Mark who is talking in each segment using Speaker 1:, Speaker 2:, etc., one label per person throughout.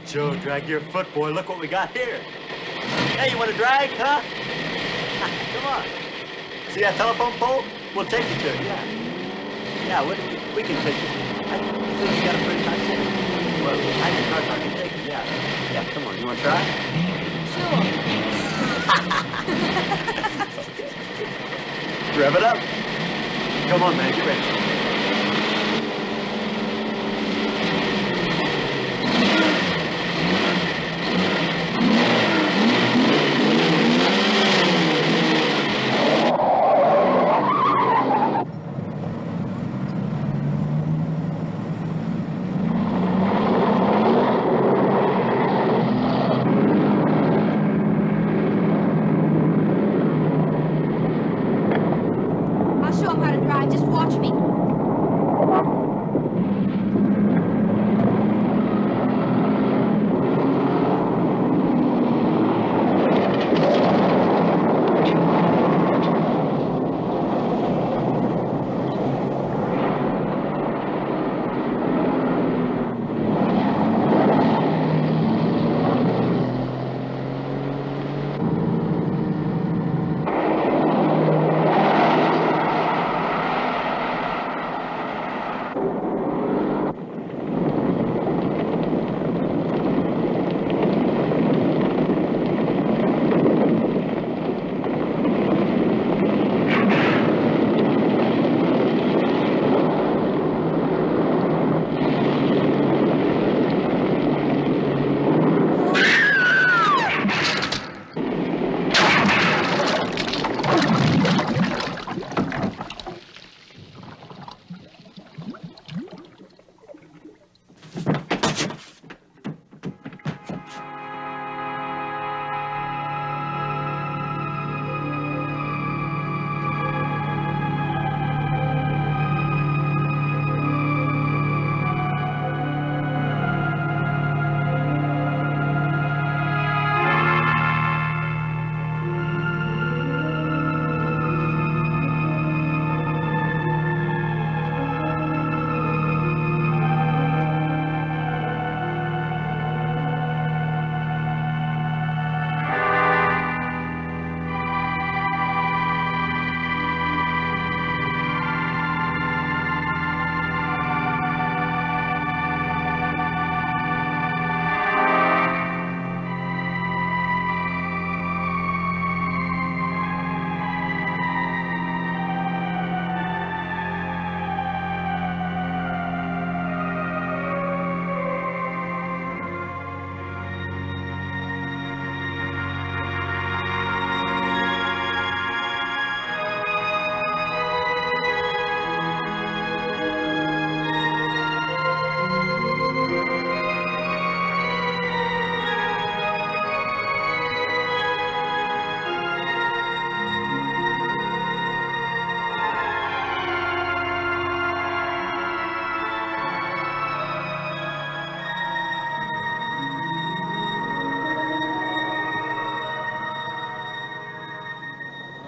Speaker 1: Joe, drag your foot, boy. Look what we got here. Hey, you want to drag, huh? Come on. See that telephone pole? We'll take you to it, yeah. Yeah, we can take you. I think you got a pretty nice city. Well, I can car can take you, yeah. Yeah, come on. You want to try?
Speaker 2: Sure.
Speaker 1: Okay. Rev it up. Come on, man. Get ready.
Speaker 2: Just watch me.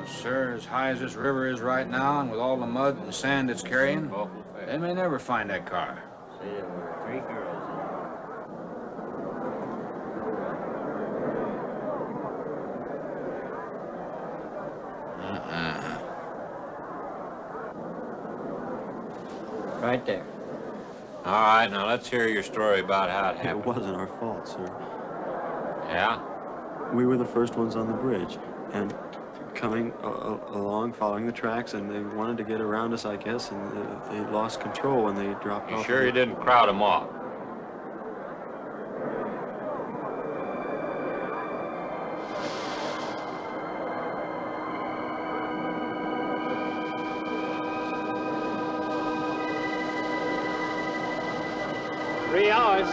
Speaker 3: Sir, as high as this river is right now, and with all the mud and sand it's carrying, they may never find that car.
Speaker 1: See, there were 3 girls in there. Right there.
Speaker 3: All right, now let's hear your story about how it happened.
Speaker 4: It wasn't our fault, sir.
Speaker 3: Yeah?
Speaker 4: We were the first ones on the bridge, and coming along, following the tracks, and they wanted to get around us, I guess, and they lost control when they dropped off.
Speaker 3: You sure you didn't crowd them off?
Speaker 5: Three hours.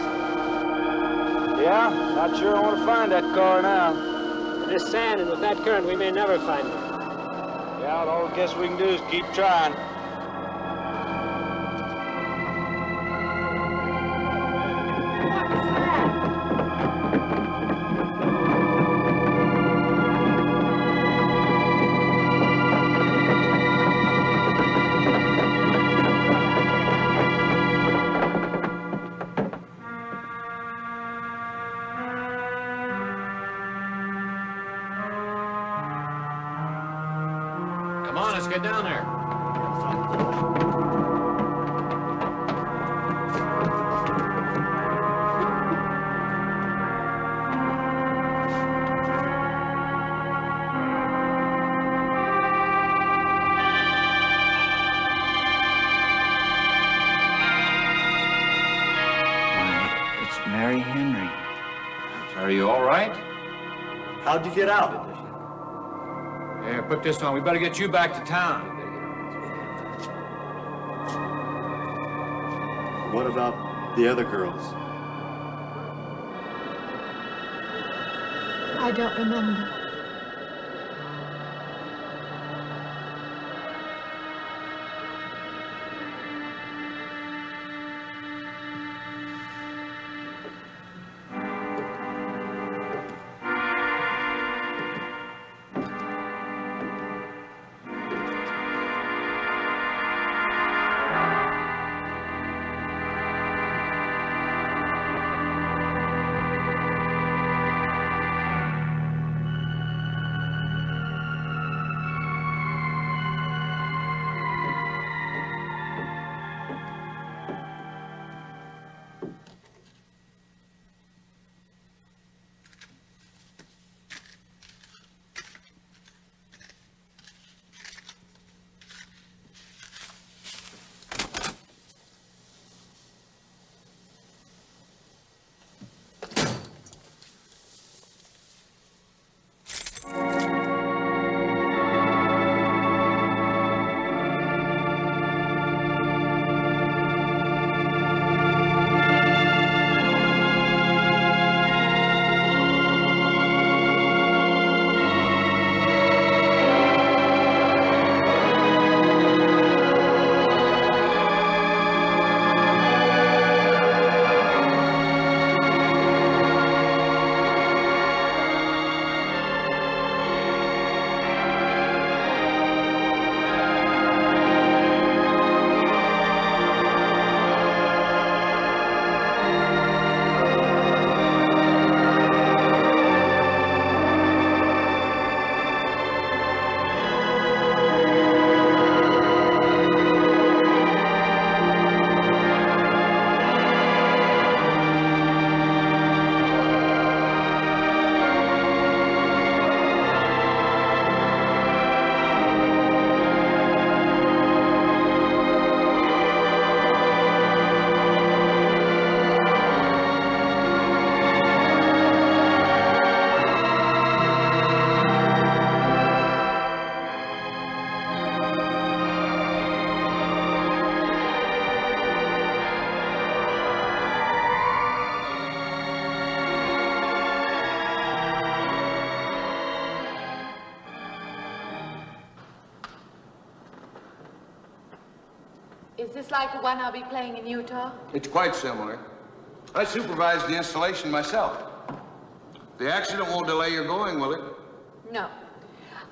Speaker 5: Yeah, not sure I want to find that car now. This sand, and with that current, we may never find it. Yeah, all I guess we can do is keep trying.
Speaker 3: on, let's get down there.
Speaker 6: It's Mary Henry.
Speaker 3: Are you all right?
Speaker 1: How'd you get out?
Speaker 3: Yeah, put this on. We better get you back to town.
Speaker 4: What about the other girls?
Speaker 2: I don't remember.
Speaker 7: Is this like the one I'll be playing in Utah?
Speaker 8: It's quite similar. I supervised the installation myself. The accident won't delay your going, will it?
Speaker 7: No.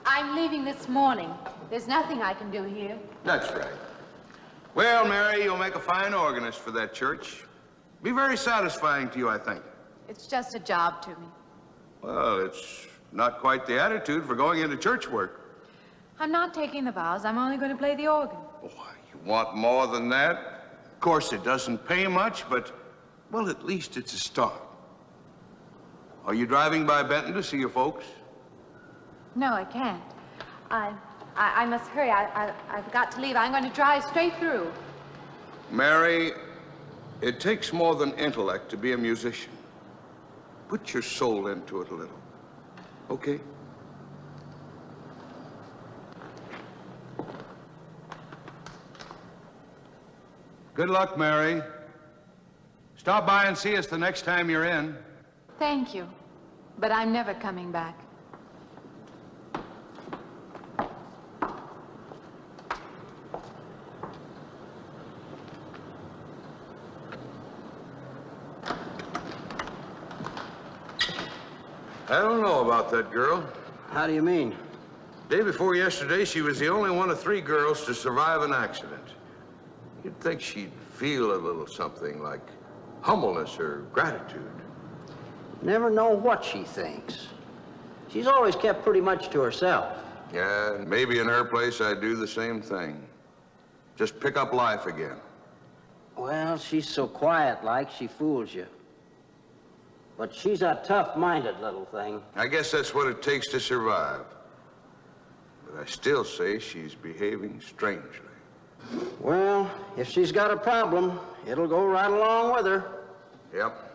Speaker 7: I'm leaving this morning. There's nothing I can do here.
Speaker 8: That's right. Well, Mary, you'll make a fine organist for that church. Be very satisfying to you, I think.
Speaker 7: It's just a job to me.
Speaker 8: Well, it's not quite the attitude for going into church work.
Speaker 7: I'm not taking the vows. I'm only going to play the organ.
Speaker 8: Why, you want more than that? Of course, it doesn't pay much, but, well, at least it's a start. Are you driving by Benton to see your folks?
Speaker 7: No, I can't. I must hurry. I've got to leave. I'm going to drive straight through.
Speaker 8: Mary, it takes more than intellect to be a musician. Put your soul into it a little, okay? Good luck, Mary. Stop by and see us the next time you're in.
Speaker 7: Thank you. But I'm never coming back.
Speaker 8: I don't know about that girl.
Speaker 6: How do you mean?
Speaker 8: Day before yesterday, she was the only one of 3 girls to survive an accident. You'd think she'd feel a little something like humbleness or gratitude.
Speaker 6: Never know what she thinks. She's always kept pretty much to herself.
Speaker 8: Yeah, maybe in her place I'd do the same thing. Just pick up life again.
Speaker 6: Well, she's so quiet-like, she fools you. But she's a tough-minded little thing.
Speaker 8: I guess that's what it takes to survive. But I still say she's behaving strangely.
Speaker 6: Well, if she's got a problem, it'll go right along with her.
Speaker 8: Yep.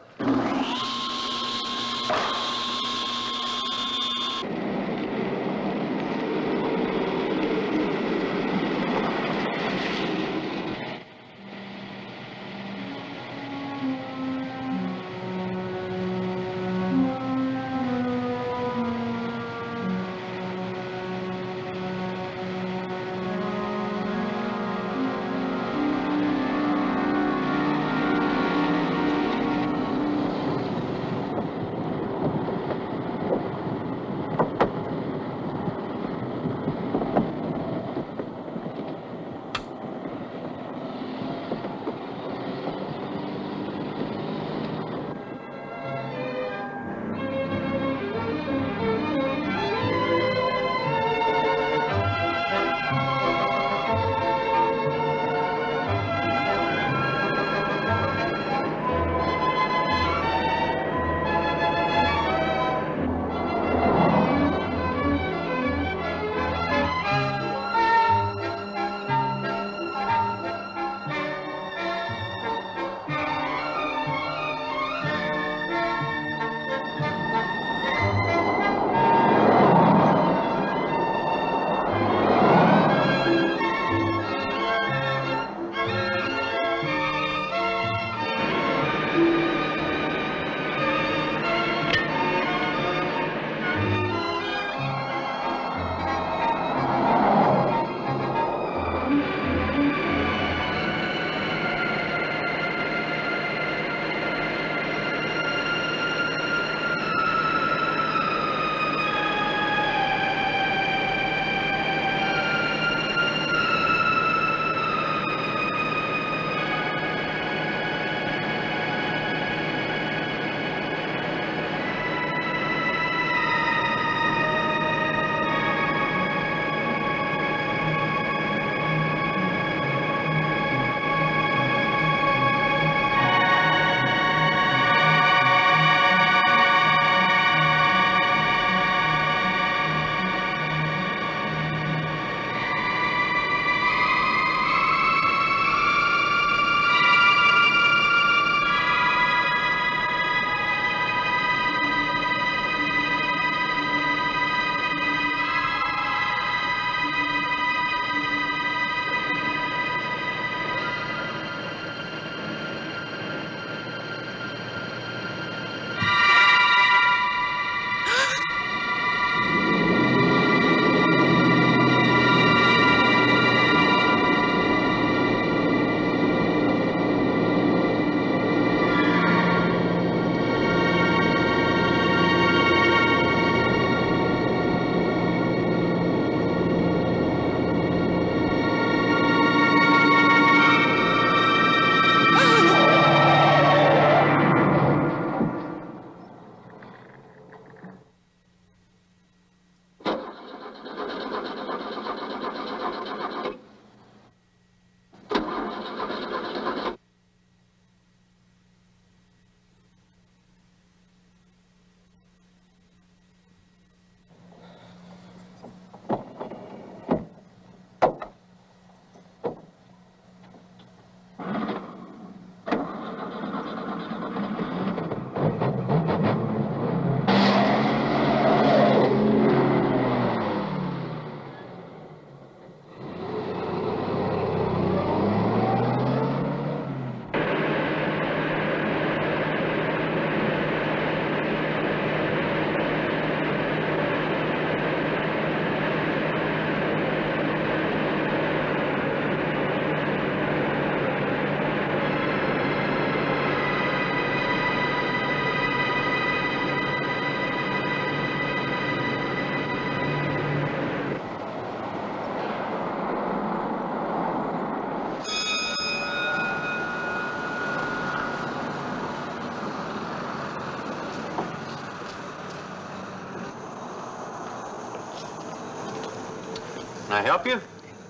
Speaker 5: I help you?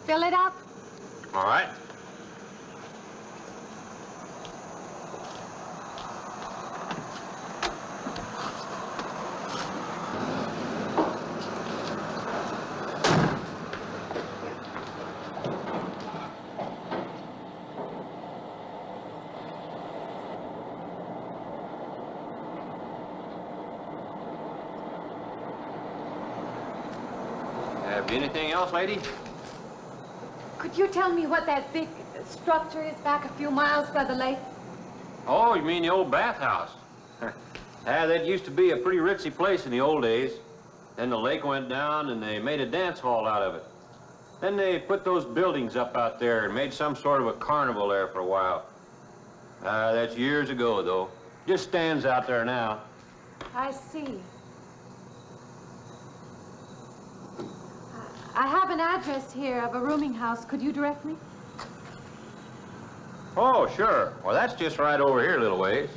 Speaker 7: Fill it up?
Speaker 5: All right. Have anything else, lady?
Speaker 7: Could you tell me what that big structure is back a few miles by the lake?
Speaker 5: Oh, you mean the old bathhouse? That used to be a pretty ritzy place in the old days. Then the lake went down and they made a dance hall out of it. Then they put those buildings up out there and made some sort of a carnival there for a while. That's years ago, though. Just stands out there now.
Speaker 7: I see. I have an address here of a rooming house. Could you direct me?
Speaker 5: Oh, sure. Well, that's just right over here a little ways.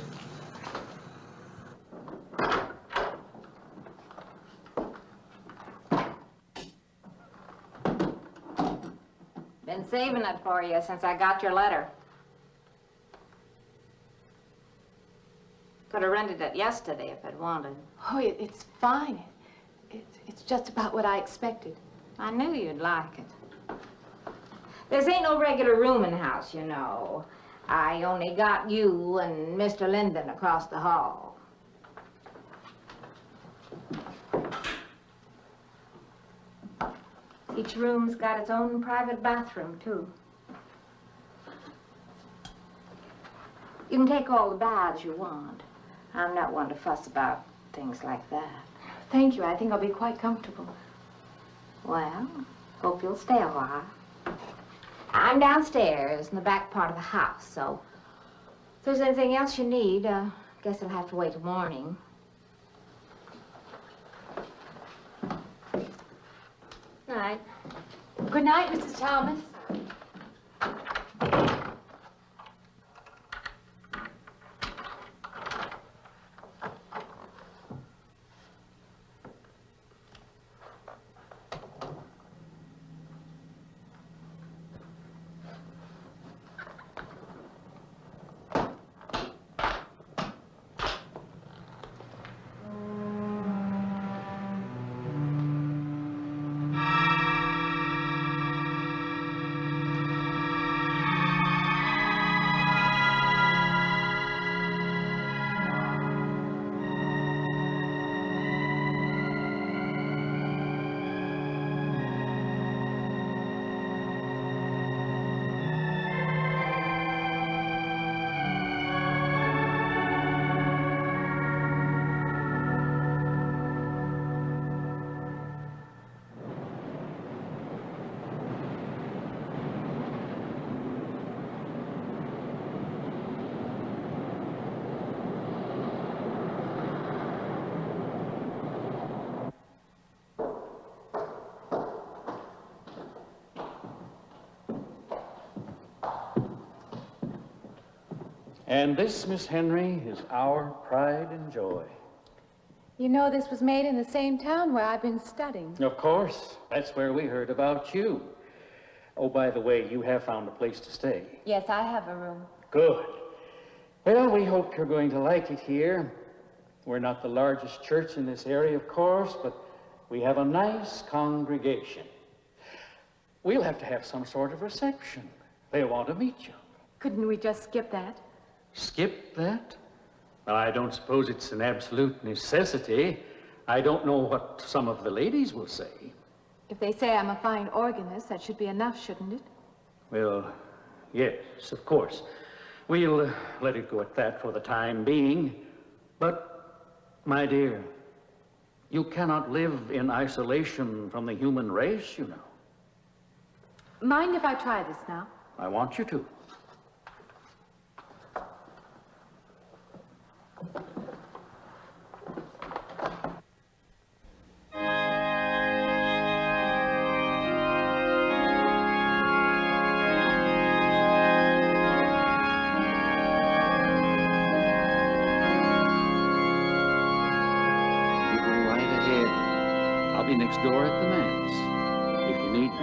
Speaker 2: Been saving it for you since I got your letter. Could have rented it yesterday if I'd wanted.
Speaker 7: Oh, it's fine. It's just about what I expected.
Speaker 2: I knew you'd like it. This ain't no regular rooming house, you know. I only got you and Mr. Linden across the hall. Each room's got its own private bathroom, too. You can take all the baths you want. I'm not one to fuss about things like that.
Speaker 7: Thank you. I think I'll be quite comfortable.
Speaker 2: Well, hope you'll stay a while. I'm downstairs in the back part of the house, so if there's anything else you need, guess it'll have to wait till morning. Night.
Speaker 7: Good night, Mrs. Thomas.
Speaker 9: And this, Miss Henry, is our pride and joy.
Speaker 7: You know this was made in the same town where I've been studying.
Speaker 9: Of course, that's where we heard about you. Oh, by the way, you have found a place to stay.
Speaker 7: Yes, I have a room.
Speaker 9: Good. Well, we hope you're going to like it here. We're not the largest church in this area, of course, but we have a nice congregation. We'll have to have some sort of reception. They want to meet you.
Speaker 7: Couldn't we just skip that?
Speaker 9: Skip that? Well, I don't suppose it's an absolute necessity. I don't know what some of the ladies will say.
Speaker 7: If they say I'm a fine organist, that should be enough, shouldn't it?
Speaker 9: Well, yes, of course. We'll let it go at that for the time being. But, my dear, you cannot live in isolation from the human race, you know.
Speaker 7: Mind if I try this now?
Speaker 9: I want you to. Door at the manse. If you need me.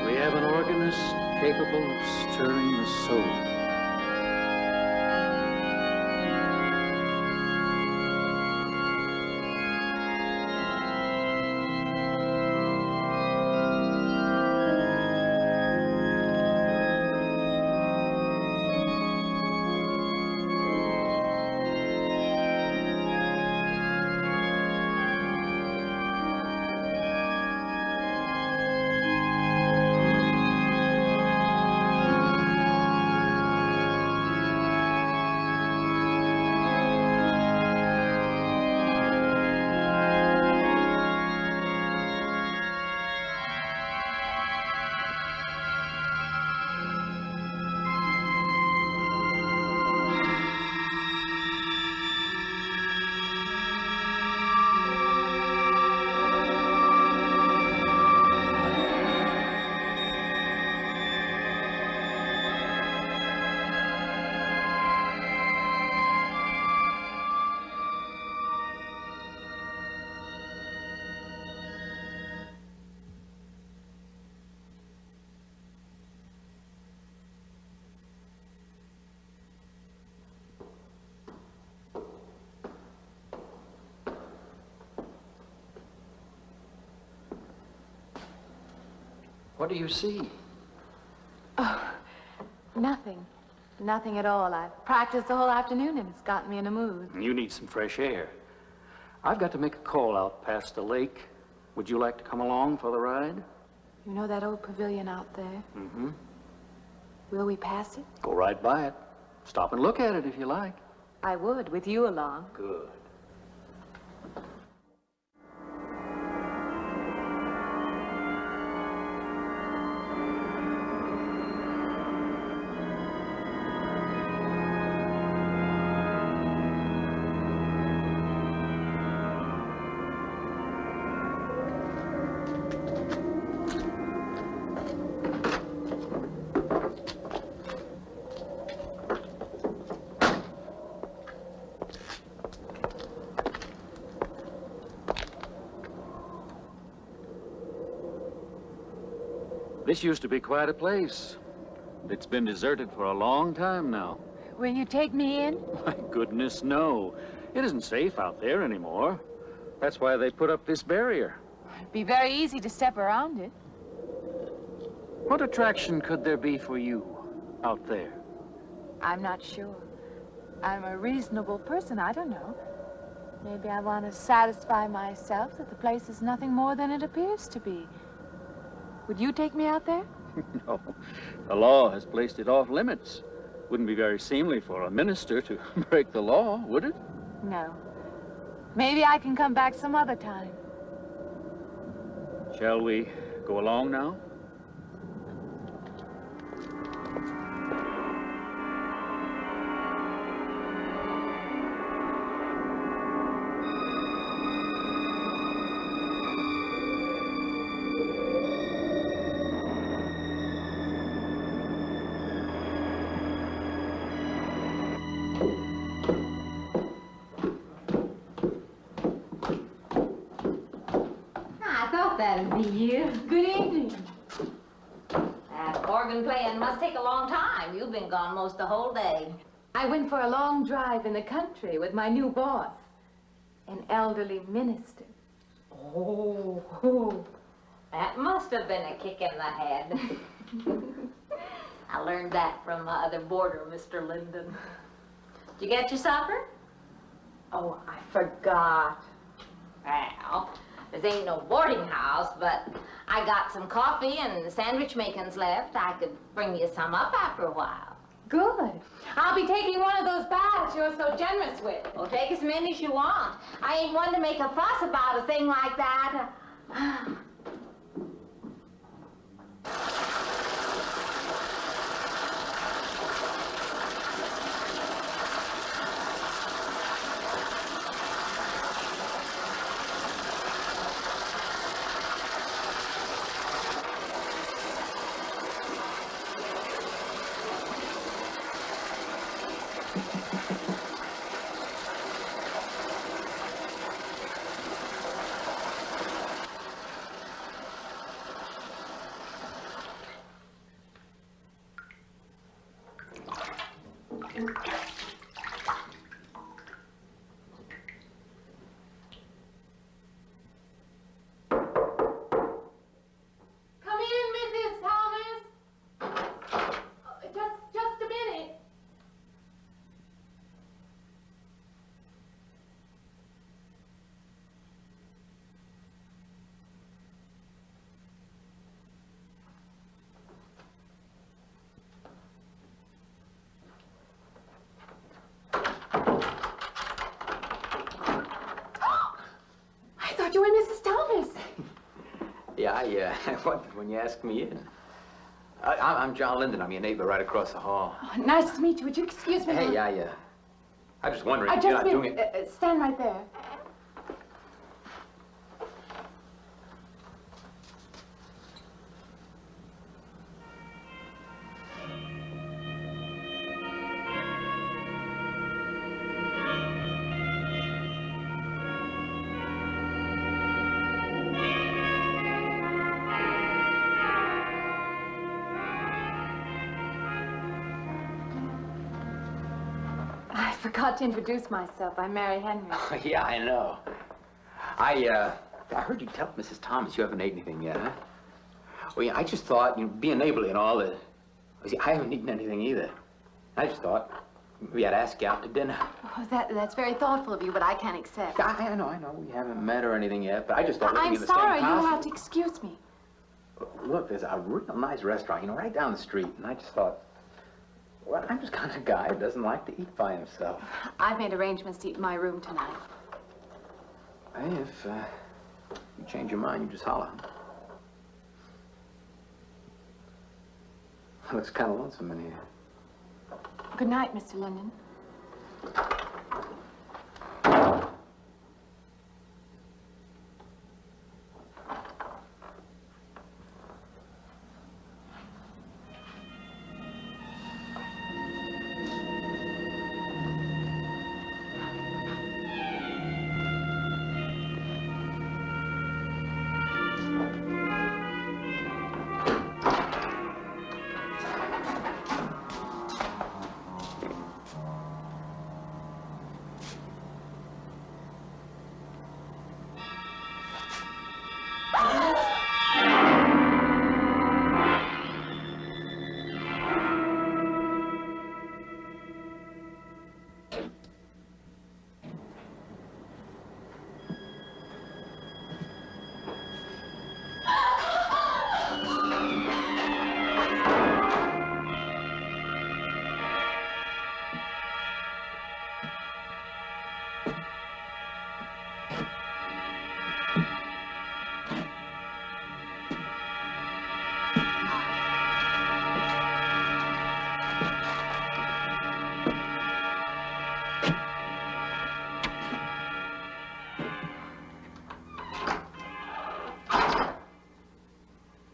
Speaker 9: We have an organist capable of stirring the soul. What do you see?
Speaker 7: Oh, nothing. Nothing at all. I've practiced the whole afternoon and it's gotten me in a mood.
Speaker 9: You need some fresh air. I've got to make a call out past the lake. Would you like to come along for the ride?
Speaker 7: You know that old pavilion out there?
Speaker 9: Mm-hmm.
Speaker 7: Will we pass it?
Speaker 9: Go right by it. Stop and look at it if you like.
Speaker 7: I would, with you along.
Speaker 9: Good. This used to be quite a place. It's been deserted for a long time now.
Speaker 7: Will you take me in?
Speaker 9: My goodness, no. It isn't safe out there anymore. That's why they put up this barrier.
Speaker 7: It'd be very easy to step around it.
Speaker 9: What attraction could there be for you out there?
Speaker 7: I'm not sure. I'm a reasonable person. I don't know. Maybe I want to satisfy myself that the place is nothing more than it appears to be. Would you take me out there?
Speaker 9: No. The law has placed it off limits. Wouldn't be very seemly for a minister to break the law, would it?
Speaker 7: No. Maybe I can come back some other time.
Speaker 9: Shall we go along now?
Speaker 2: That'll be you.
Speaker 7: Good evening.
Speaker 2: That organ playing must take a long time. You've been gone most the whole day.
Speaker 7: I went for a long drive in the country with my new boss, an elderly minister.
Speaker 2: Oh, that must have been a kick in the head. I learned that from my other boarder, Mr. Linden. Did you get your supper? Oh, I forgot. Well, this ain't no boarding house, but I got some coffee and sandwich makings left. I could bring you some up after a while.
Speaker 7: Good. I'll be taking one of those baths you're so generous with.
Speaker 2: Well, take as many as you want. I ain't one to make a fuss about a thing like that.
Speaker 7: Come in, Mrs. Thomas. Just a minute. I thought you were Mrs. Thomas.
Speaker 10: Yeah, I wondered when you asked me in. I'm John Linden. I'm your neighbor right across the hall.
Speaker 7: Oh, nice to meet you. Would you excuse me?
Speaker 10: Hey, I was just wondering if
Speaker 7: I
Speaker 10: you're
Speaker 7: just
Speaker 10: not doing
Speaker 7: mean,
Speaker 10: it.
Speaker 7: stand right there. I forgot to introduce myself. I'm Mary Henry.
Speaker 10: Oh, yeah, I know. I heard you tell Mrs. Thomas you haven't ate anything yet, huh? Well, yeah, I just thought, being neighborly and all that. See, I haven't eaten anything either. I just thought maybe I'd ask you out to dinner.
Speaker 7: Oh, that's very thoughtful of you, but I can't accept.
Speaker 10: I know. We haven't met or anything yet, but I just thought living
Speaker 7: I'm
Speaker 10: in the
Speaker 7: sorry.
Speaker 10: same
Speaker 7: You'll
Speaker 10: house.
Speaker 7: have to excuse me.
Speaker 10: Look, there's a real nice restaurant, right down the street, and I just thought, well, I'm just kind of guy who doesn't like to eat by himself.
Speaker 7: I've made arrangements to eat in my room tonight.
Speaker 10: Hey, if you change your mind, you just holler. Looks kind of lonesome in here.
Speaker 7: Good night, Mr. Linden.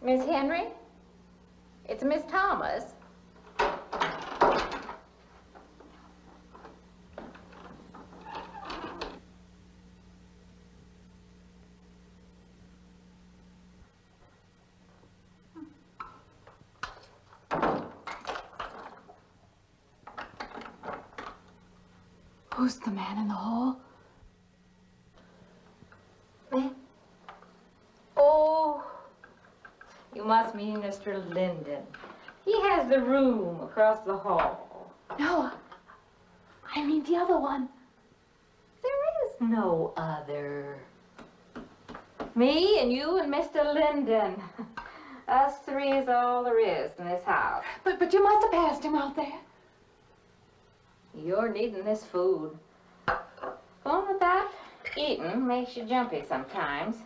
Speaker 2: Miss Henry? It's Miss Thomas.
Speaker 7: Who's the man in the hall?
Speaker 2: Oh, you must mean Mr. Linden. He has the room across the hall.
Speaker 7: No, I mean the other one.
Speaker 2: There is no other. Me and you and Mr. Linden. Us three is all there is in this house.
Speaker 7: But you must have passed him out there.
Speaker 2: You're needing this food. Going without eating makes you jumpy sometimes.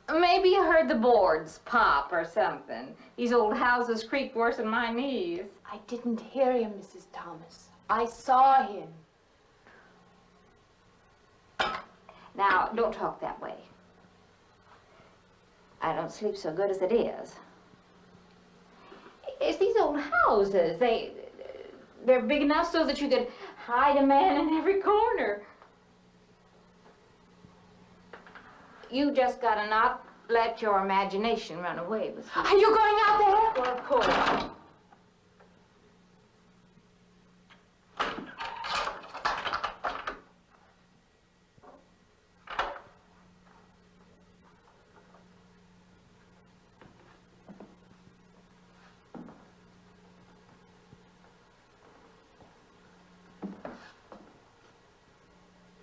Speaker 2: Maybe you heard the boards pop or something. These old houses creak worse than my knees.
Speaker 7: I didn't hear him, Mrs. Thomas. I saw him.
Speaker 2: Now, don't talk that way. I don't sleep so good as it is. It's these old houses. They're big enough so that you could hide a man in every corner. You just gotta not let your imagination run away with you.
Speaker 7: Are you going out there?
Speaker 2: Well, of course.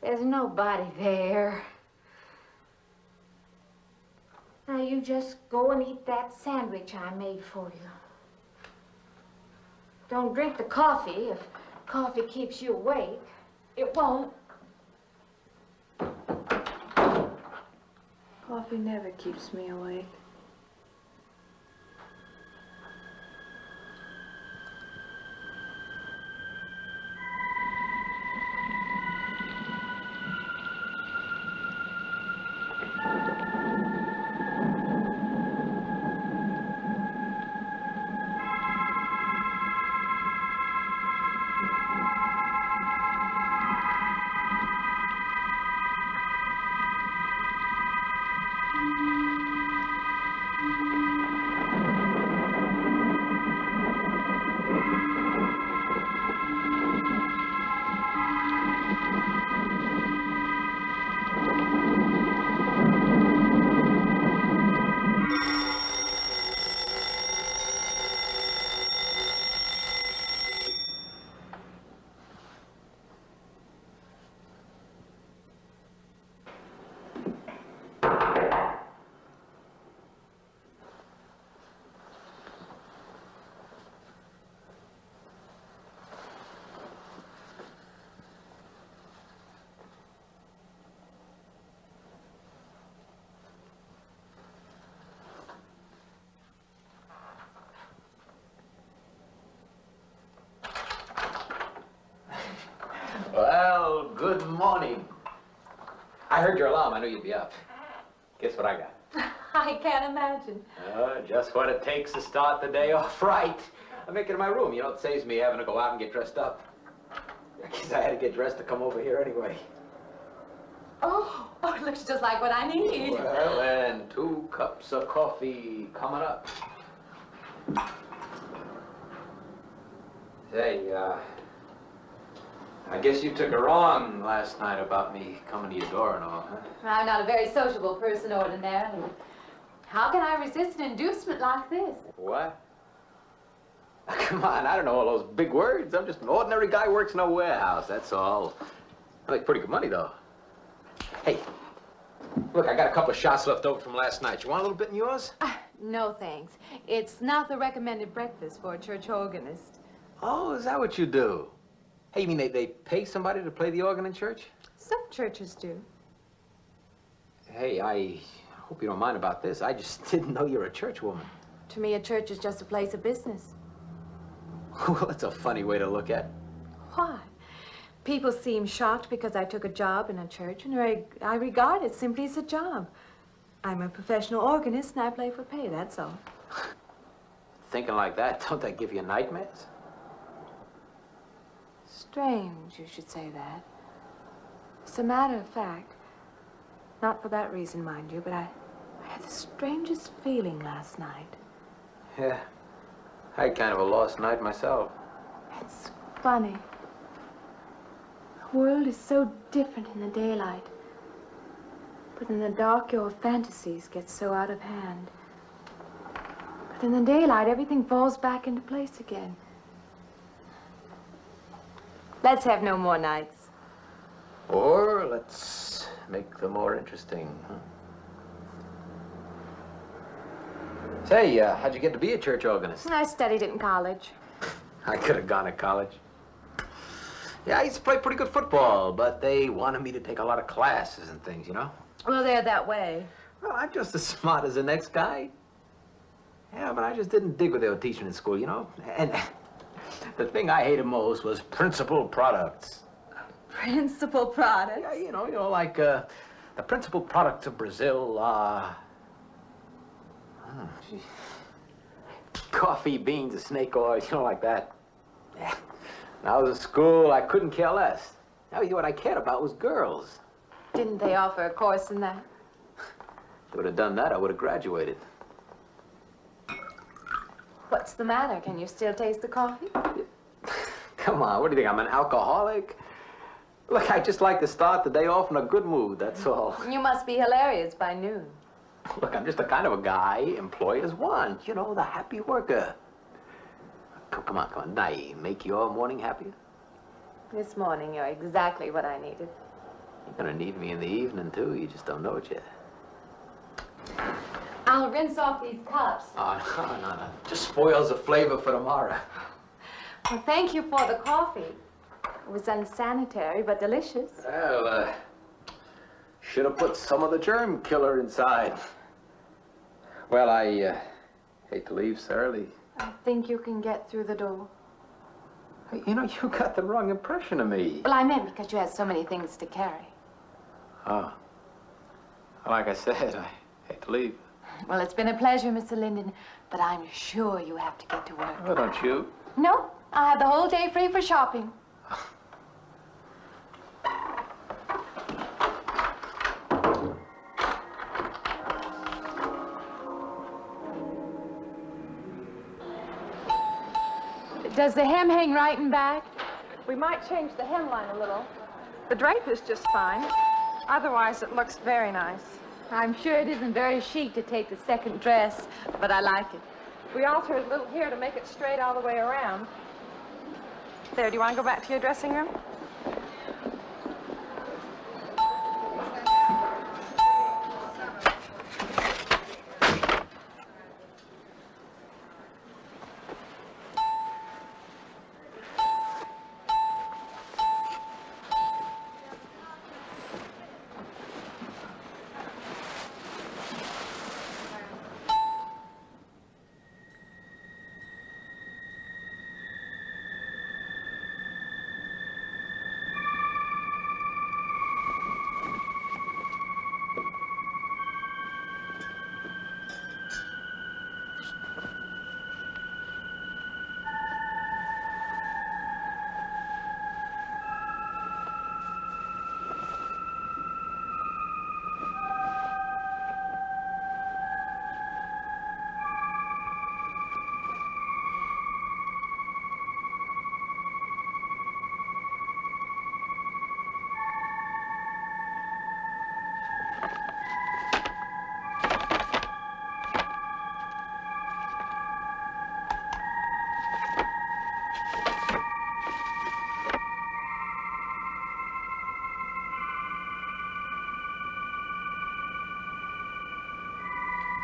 Speaker 2: There's nobody there. Now you just go and eat that sandwich I made for you. Don't drink the coffee. If coffee keeps you awake,
Speaker 7: It won't. Coffee never keeps me awake.
Speaker 10: Well, good morning. I heard your alarm. I knew you'd be up. Guess what I got?
Speaker 7: I can't imagine.
Speaker 10: Just what it takes to start the day off right. I make it in my room. You know, it saves me having to go out and get dressed up. I guess I had to get dressed to come over here anyway.
Speaker 7: Oh, it looks just like what I need.
Speaker 10: Well, and 2 cups of coffee coming up. Say, I guess you took it wrong last night about me coming to your door and all, huh?
Speaker 7: I'm not a very sociable person ordinarily. How can I resist an inducement like this?
Speaker 10: What? Come on, I don't know all those big words. I'm just an ordinary guy who works in a warehouse, that's all. I make pretty good money, though. Hey, look, I got a couple of shots left over from last night. You want a little bit in yours?
Speaker 7: No, thanks. It's not the recommended breakfast for a church organist.
Speaker 10: Oh, is that what you do? Hey, you mean they pay somebody to play the organ in church?
Speaker 7: Some churches do.
Speaker 10: Hey, I hope you don't mind about this. I just didn't know you're a church woman.
Speaker 7: To me, a church is just a place of business.
Speaker 10: Well, that's a funny way to look at it.
Speaker 7: Why? People seem shocked because I took a job in a church, and I regard it simply as a job. I'm a professional organist, and I play for pay, that's all.
Speaker 10: Thinking like that, don't that give you nightmares?
Speaker 7: Strange you should say that. As a matter of fact, not for that reason, mind you, but I had the strangest feeling last night.
Speaker 10: Yeah, I had kind of a lost night myself.
Speaker 7: It's funny. The world is so different in the daylight. But in the dark, your fantasies get so out of hand. But in the daylight, everything falls back into place again. Let's have no more nights.
Speaker 10: Or let's make them more interesting, huh? Say, how'd you get to be a church organist?
Speaker 7: I studied it in college.
Speaker 10: I could have gone to college. Yeah, I used to play pretty good football, but they wanted me to take a lot of classes and things, you know?
Speaker 7: Well, they're that way.
Speaker 10: Well, I'm just as smart as the next guy. Yeah, but I just didn't dig what they were teaching in school, you know? And the thing I hated most was principal products.
Speaker 7: Principal products?
Speaker 10: Yeah, you know, like the principal products of Brazil are... coffee, beans, snake oil, you know, like that. Yeah. When I was at school, I couldn't care less. Now, what I cared about was girls.
Speaker 7: Didn't they offer a course in that?
Speaker 10: If they would have done that, I would have graduated.
Speaker 7: What's the matter? Can you still taste the coffee?
Speaker 10: Come on, what do you think, I'm an alcoholic? Look, I just like to start the day off in a good mood, that's all.
Speaker 7: You must be hilarious by noon.
Speaker 10: Look, I'm just the kind of a guy employers want. You know, the happy worker. Come on. Now, make your morning happier?
Speaker 7: This morning, you're exactly what I needed.
Speaker 10: You're gonna need me in the evening, too. You just don't know it yet.
Speaker 7: I'll rinse off these cups.
Speaker 10: Oh, no. Just spoils the flavor for tomorrow.
Speaker 7: Well, thank you for the coffee. It was unsanitary, but delicious.
Speaker 10: Well, should have put some of the germ killer inside. Well, I hate to leave so early.
Speaker 7: I think you can get through the door.
Speaker 10: Hey, you know, you got the wrong impression of me.
Speaker 7: Well, I meant because you had so many things to carry.
Speaker 10: Oh. Like I said, I hate to leave.
Speaker 7: Well, it's been a pleasure, Mr. Linden, but I'm sure you have to get to work.
Speaker 10: Oh, don't you?
Speaker 7: No, I have the whole day free for shopping. Does the hem hang right and back?
Speaker 11: We might change the hemline a little. The drape is just fine. Otherwise, it looks very nice.
Speaker 7: I'm sure it isn't very chic to take the second dress, but I like it.
Speaker 11: We altered a little here to make it straight all the way around. There, do you want to go back to your dressing room?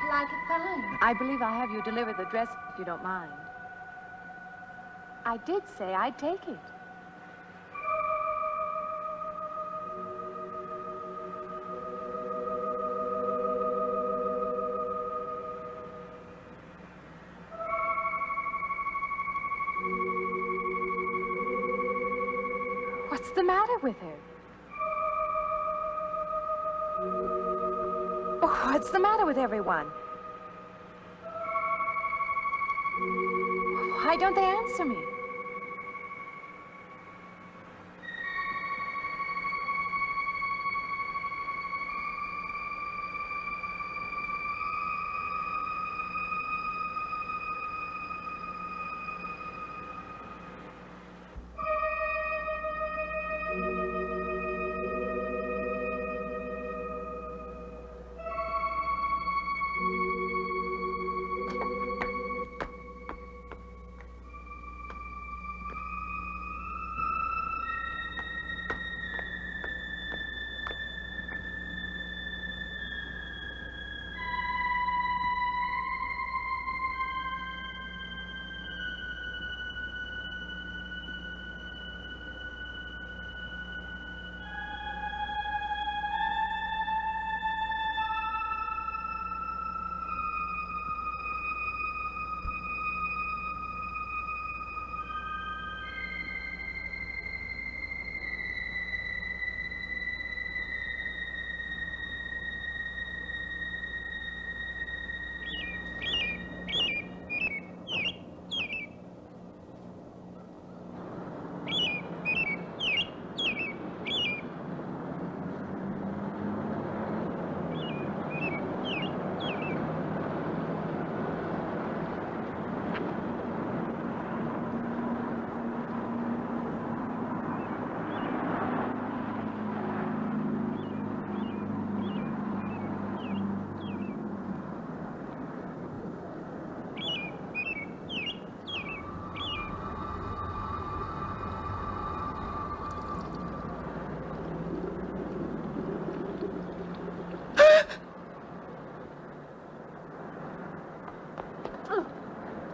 Speaker 7: I like it fine. I believe I'll have you deliver the dress if you don't mind. I did say I'd take it. What's the matter with her?
Speaker 11: What's the matter with everyone?
Speaker 7: Why don't they answer me?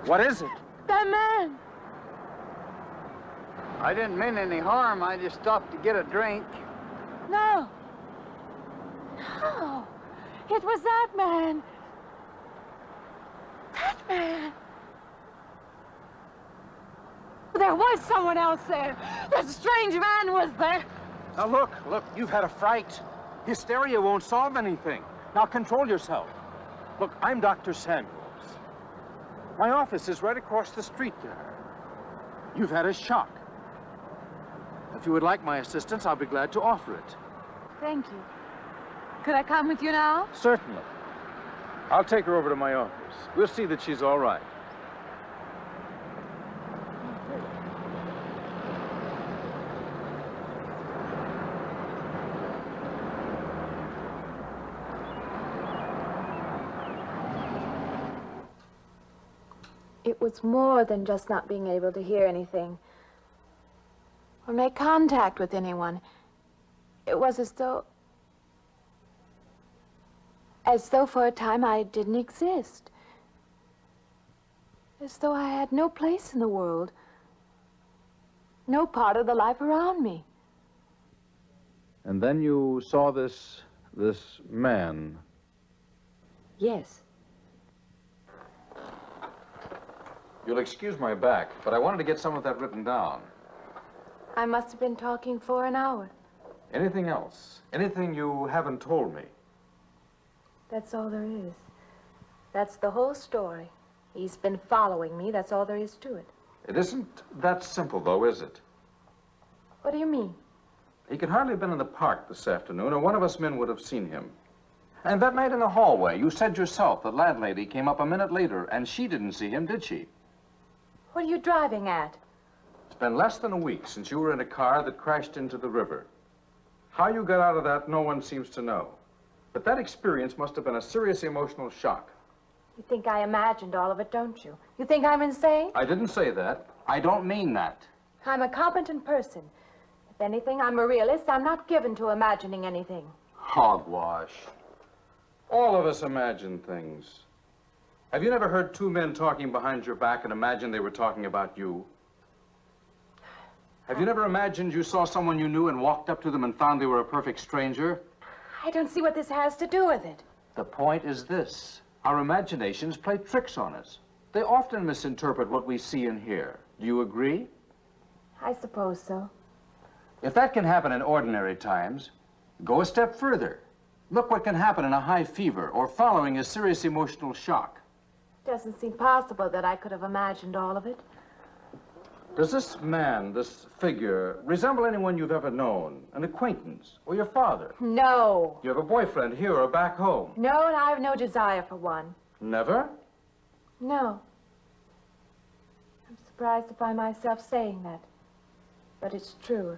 Speaker 12: What is it?
Speaker 7: That man.
Speaker 9: I didn't mean any harm. I just stopped to get a drink.
Speaker 7: No. No. It was that man. That man. There was someone else there. That strange man was there.
Speaker 12: Now look, you've had a fright. Hysteria won't solve anything. Now control yourself. Look, I'm Dr. Samuels. My office is right across the street there. You've had a shock. If you would like my assistance, I'll be glad to offer it.
Speaker 7: Thank you. Could I come with you now?
Speaker 12: Certainly. I'll take her over to my office. We'll see that she's all right.
Speaker 7: It was more than just not being able to hear anything or make contact with anyone. It was as though for a time I didn't exist. As though I had no place in the world, no part of the life around me.
Speaker 12: And then you saw this man.
Speaker 7: Yes.
Speaker 12: You'll excuse my back, but I wanted to get some of that written down.
Speaker 7: I must have been talking for an hour.
Speaker 12: Anything else? Anything you haven't told me?
Speaker 7: That's all there is. That's the whole story. He's been following me. That's all there is to it.
Speaker 12: It isn't that simple, though, is it?
Speaker 7: What do you mean?
Speaker 12: He could hardly have been in the park this afternoon, or one of us men would have seen him. And that night in the hallway, you said yourself the landlady came up a minute later, and she didn't see him, did she?
Speaker 7: What are you driving at?
Speaker 12: It's been less than a week since you were in a car that crashed into the river. How you got out of that, no one seems to know. But that experience must have been a serious emotional shock.
Speaker 7: You think I imagined all of it, don't you? You think I'm insane?
Speaker 12: I didn't say that. I don't mean that.
Speaker 7: I'm a competent person. If anything, I'm a realist. I'm not given to imagining anything.
Speaker 12: Hogwash. All of us imagine things. Have you never heard two men talking behind your back and imagined they were talking about you? Have you never imagined you saw someone you knew and walked up to them and found they were a perfect stranger?
Speaker 7: I don't see what this has to do with it.
Speaker 12: The point is this. Our imaginations play tricks on us. They often misinterpret what we see and hear. Do you agree?
Speaker 7: I suppose so.
Speaker 12: If that can happen in ordinary times, go a step further. Look what can happen in a high fever or following a serious emotional shock.
Speaker 7: Doesn't seem possible that I could have imagined all of it.
Speaker 12: Does this man, this figure, resemble anyone you've ever known? An acquaintance? Or your father?
Speaker 7: No.
Speaker 12: You have a boyfriend here or back home?
Speaker 7: No, and I have no desire for one.
Speaker 12: Never?
Speaker 7: No. I'm surprised to find myself saying that. But it's true.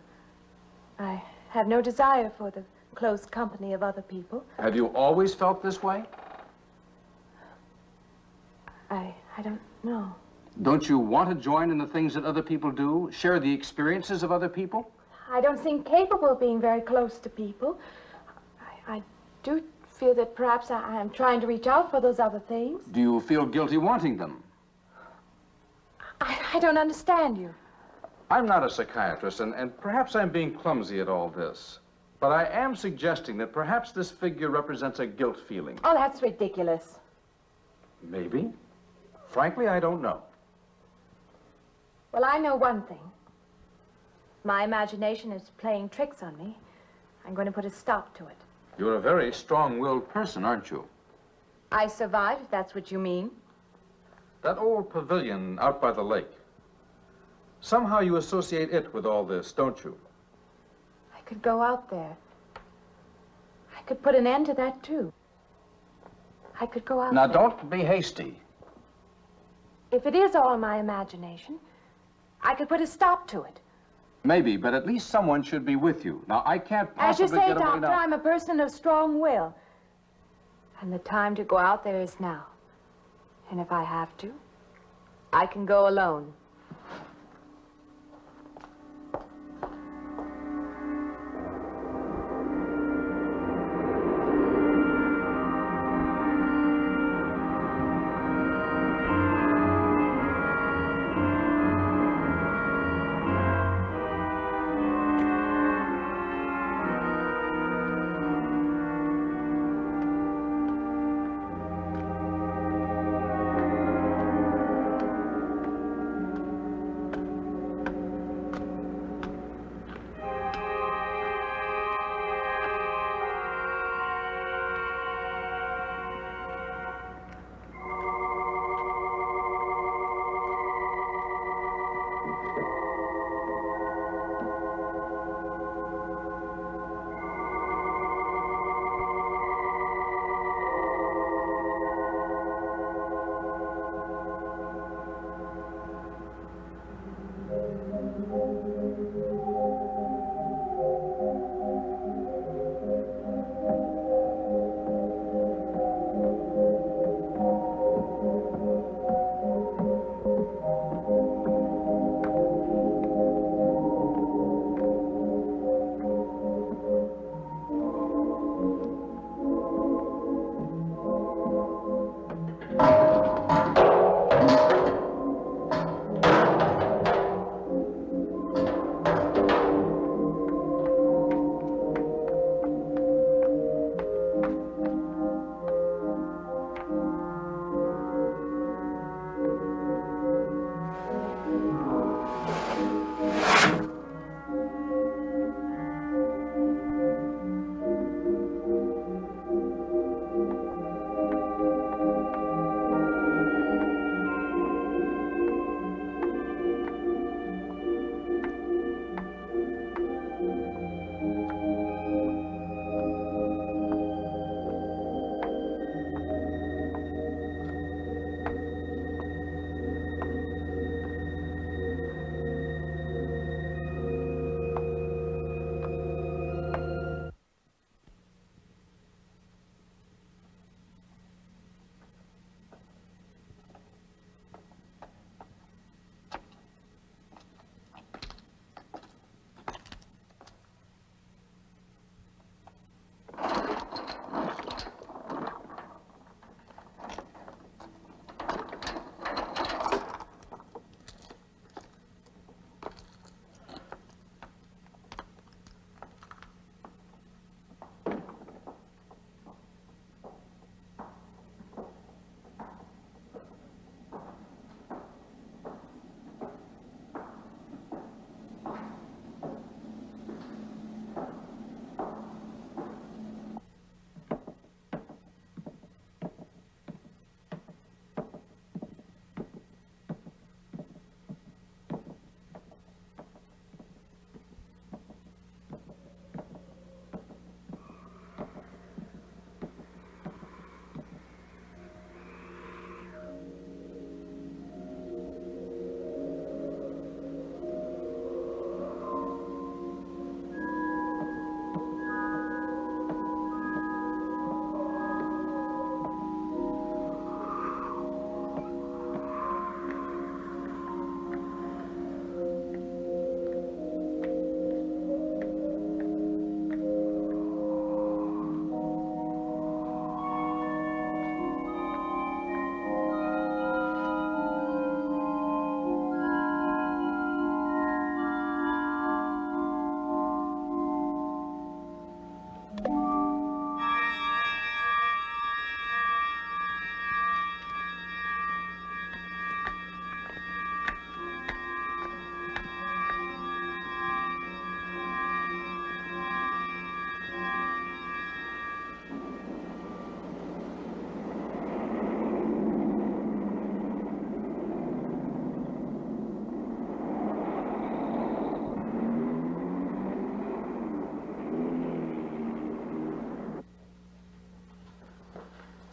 Speaker 7: I have no desire for the close company of other people.
Speaker 12: Have you always felt this way?
Speaker 7: I don't know.
Speaker 12: Don't you want to join in the things that other people do? Share the experiences of other people?
Speaker 7: I don't seem capable of being very close to people. I do feel that perhaps I am trying to reach out for those other things.
Speaker 12: Do you feel guilty wanting them?
Speaker 7: I don't understand you.
Speaker 12: I'm not a psychiatrist, and perhaps I'm being clumsy at all this. But I am suggesting that perhaps this figure represents a guilt feeling.
Speaker 7: Oh, that's ridiculous.
Speaker 12: Maybe. Frankly, I don't know.
Speaker 7: Well, I know one thing. My imagination is playing tricks on me. I'm going to put a stop to it.
Speaker 12: You're a very strong-willed person, aren't you?
Speaker 7: I survived, if that's what you mean.
Speaker 12: That old pavilion out by the lake. Somehow you associate it with all this, don't you?
Speaker 7: I could go out there. I could put an end to that, too. I could go out
Speaker 12: Now,
Speaker 7: there.
Speaker 12: don't be hasty.
Speaker 7: If it is all my imagination, I could put a stop to it.
Speaker 12: Maybe, but at least someone should be with you. Now, I can't
Speaker 7: As you
Speaker 12: possibly
Speaker 7: say,
Speaker 12: get away
Speaker 7: Doctor,
Speaker 12: now.
Speaker 7: I'm a person of strong will. And the time to go out there is now. And if I have to, I can go alone.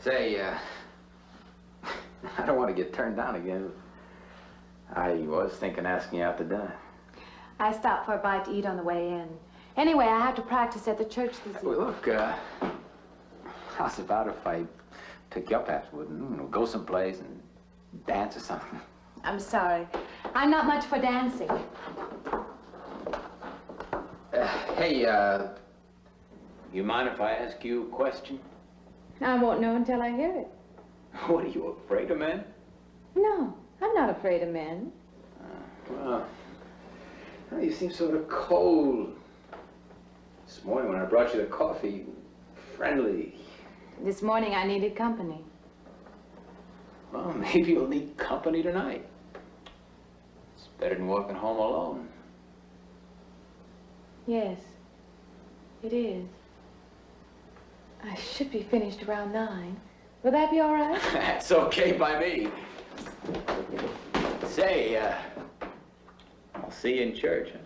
Speaker 10: Say, I don't want to get turned down again. I was thinking asking you out to dinner.
Speaker 7: I stopped for a bite to eat on the way in. Anyway, I have to practice at the church this evening.
Speaker 10: Well, look, how's about if I took you up afterward and, you know, go someplace and dance or something?
Speaker 7: I'm sorry. I'm not much for dancing.
Speaker 10: Hey, you mind if I ask you a question?
Speaker 7: I won't know until I hear it.
Speaker 10: What, are you afraid of men?
Speaker 7: No, I'm not afraid of men.
Speaker 10: Well, you seem sort of cold. This morning when I brought you the coffee, friendly.
Speaker 7: This morning I needed company.
Speaker 10: Well, maybe you'll need company tonight. It's better than walking home alone.
Speaker 7: Yes, it is. I should be finished around 9. Will that be all right?
Speaker 10: That's okay by me. Say, I'll see you in church, huh?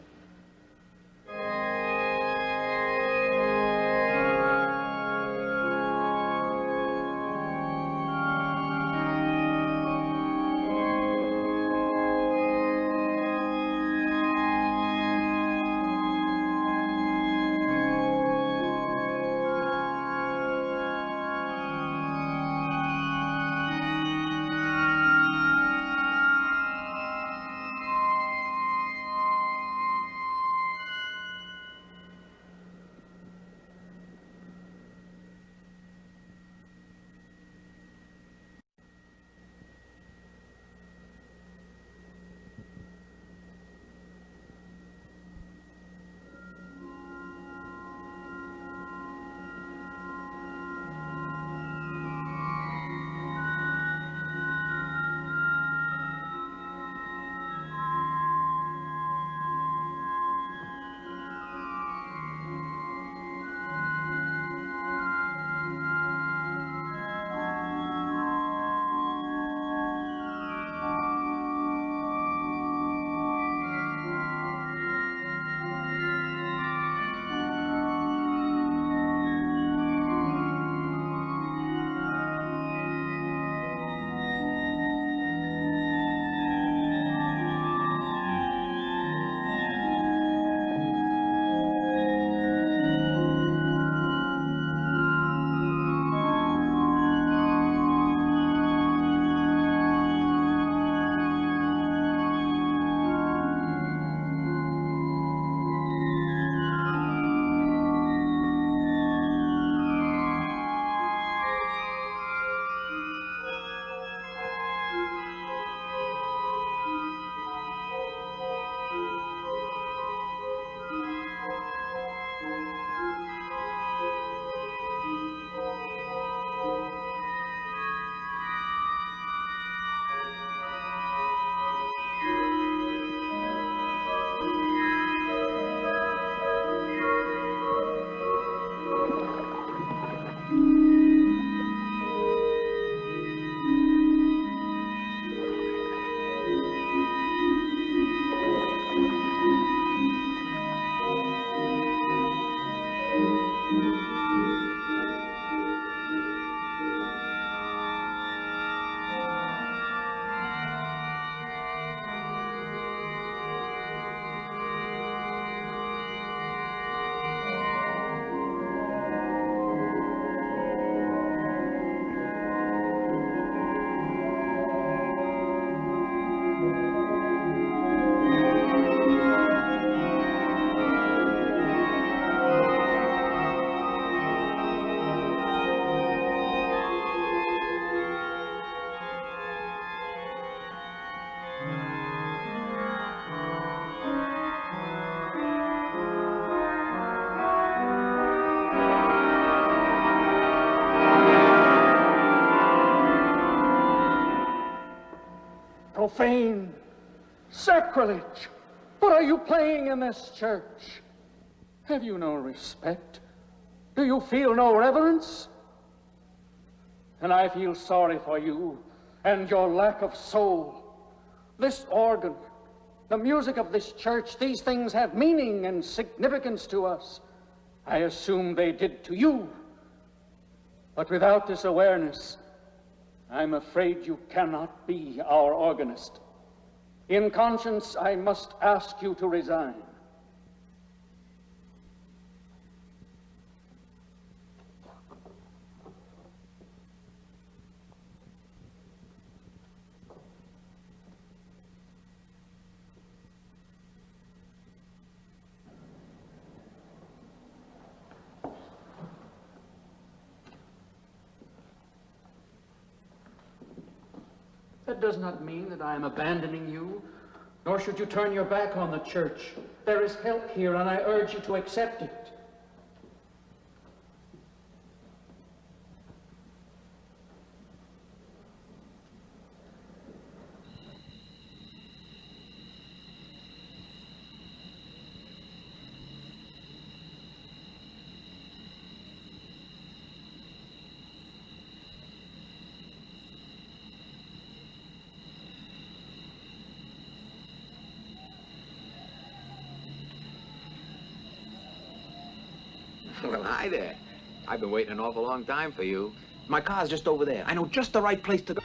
Speaker 9: Profane, sacrilege. What are you playing in this church? Have you no respect? Do you feel no reverence? And I feel sorry for you and your lack of soul. This organ, the music of this church, these things have meaning and significance to us. I assume they did to you. But without this awareness, I'm afraid you cannot be our organist. In conscience, I must ask you to resign. That does not mean that I am abandoning you, nor should you turn your back on the church. There is help here, and I urge you to accept it.
Speaker 10: Well, hi there. I've been waiting an awful long time for you. My car's just over there. I know just the right place to go.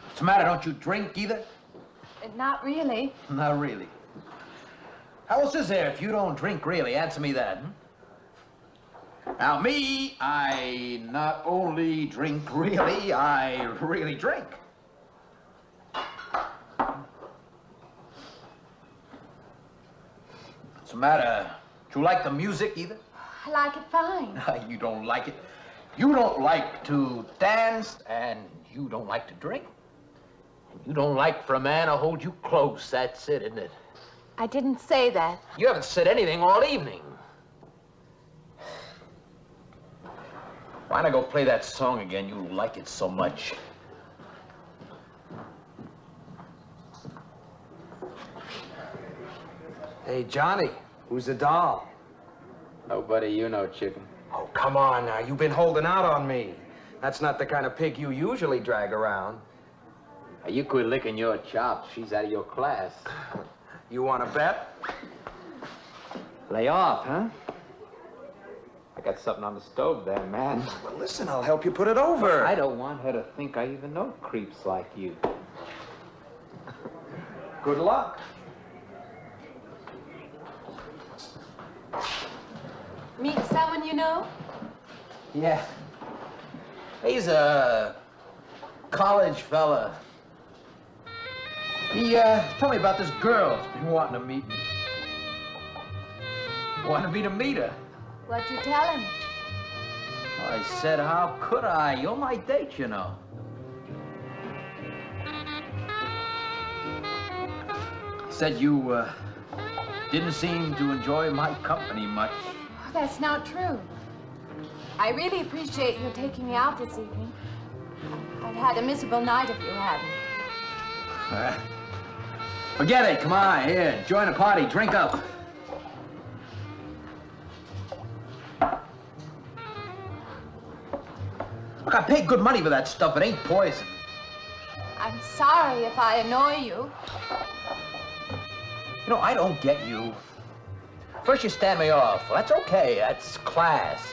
Speaker 10: What's the matter? Don't you drink either?
Speaker 7: Not really.
Speaker 10: Not really. How else is there if you don't drink really? Answer me that. Now, me, I not only drink really, I really drink. What's the matter? Do you like the music either?
Speaker 7: I like it fine.
Speaker 10: You don't like it. You don't like to dance, and you don't like to drink. You don't like for a man to hold you close. That's it, isn't it?
Speaker 7: I didn't say that.
Speaker 10: You haven't said anything all evening. Why not go play that song again? You like it so much.
Speaker 13: Hey, Johnny, who's the doll?
Speaker 10: Nobody you know, chicken.
Speaker 13: Oh, come on now. You've been holding out on me. That's not the kind of pig you usually drag around.
Speaker 10: You quit licking your chops. She's out of your class.
Speaker 13: You want to bet?
Speaker 10: Lay off, huh? I got something on the stove there, man.
Speaker 13: Well, listen, I'll help you put it over.
Speaker 10: I don't want her to think I even know creeps like you.
Speaker 13: Good luck.
Speaker 7: Meet someone you know?
Speaker 10: Yeah. He's a college fella. He told me about this girl who's been wanting to meet me. Wanted me to meet her.
Speaker 7: What'd you tell him?
Speaker 10: I said, how could I? You're my date, you know. Said you didn't seem to enjoy my company much.
Speaker 7: Oh, that's not true. I really appreciate your taking me out this evening. I'd had a miserable night if you hadn't.
Speaker 10: Forget it. Come on, here. Join the party. Drink up. Look, I paid good money for that stuff. It ain't poison.
Speaker 7: I'm sorry if I annoy you.
Speaker 10: You know, I don't get you. First you stand me off. Well, that's okay. That's class.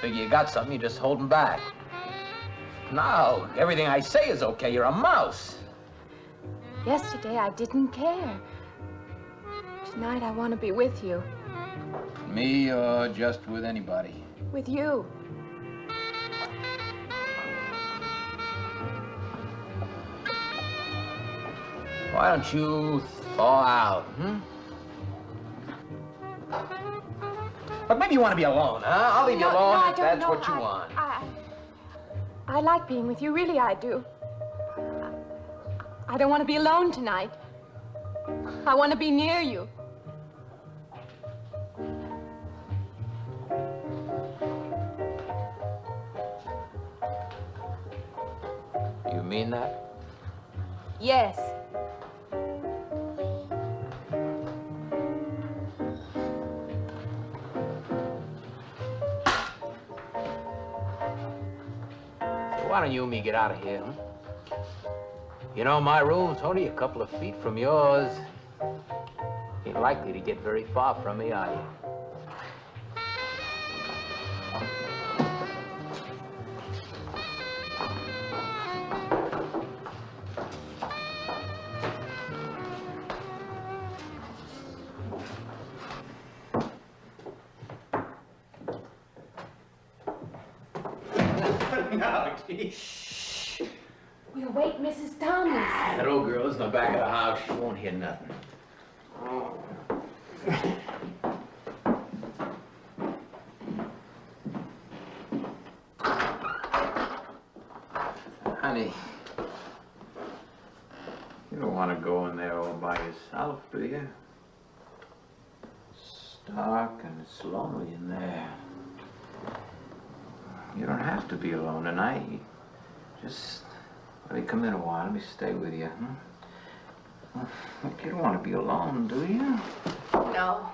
Speaker 10: Figure you got something, you just holding back. Now, everything I say is okay. You're a mouse.
Speaker 7: Yesterday, I didn't care. Tonight, I want to be with you.
Speaker 10: Me or just with anybody?
Speaker 7: With you.
Speaker 10: Why don't you thaw out, But maybe you want to be alone, huh? I'll leave you alone if that's what you want.
Speaker 7: I like being with you, really I do. I don't want to be alone tonight. I want to be near you.
Speaker 10: You mean that?
Speaker 7: Yes.
Speaker 10: Why don't you and me get out of here, huh? You know, my room's only a couple of feet from yours. Ain't likely to get very far from me, are you? No, shh.
Speaker 7: We'll wake Mrs. Thomas.
Speaker 10: That old girl's in the back of the house. She won't hear nothing. Honey, you don't want to go in there all by yourself, do you? It's dark and it's lonely in there. You don't have to be alone tonight. Just let me come in a while. Let me stay with you. Look, you don't want to be alone, do you?
Speaker 7: No.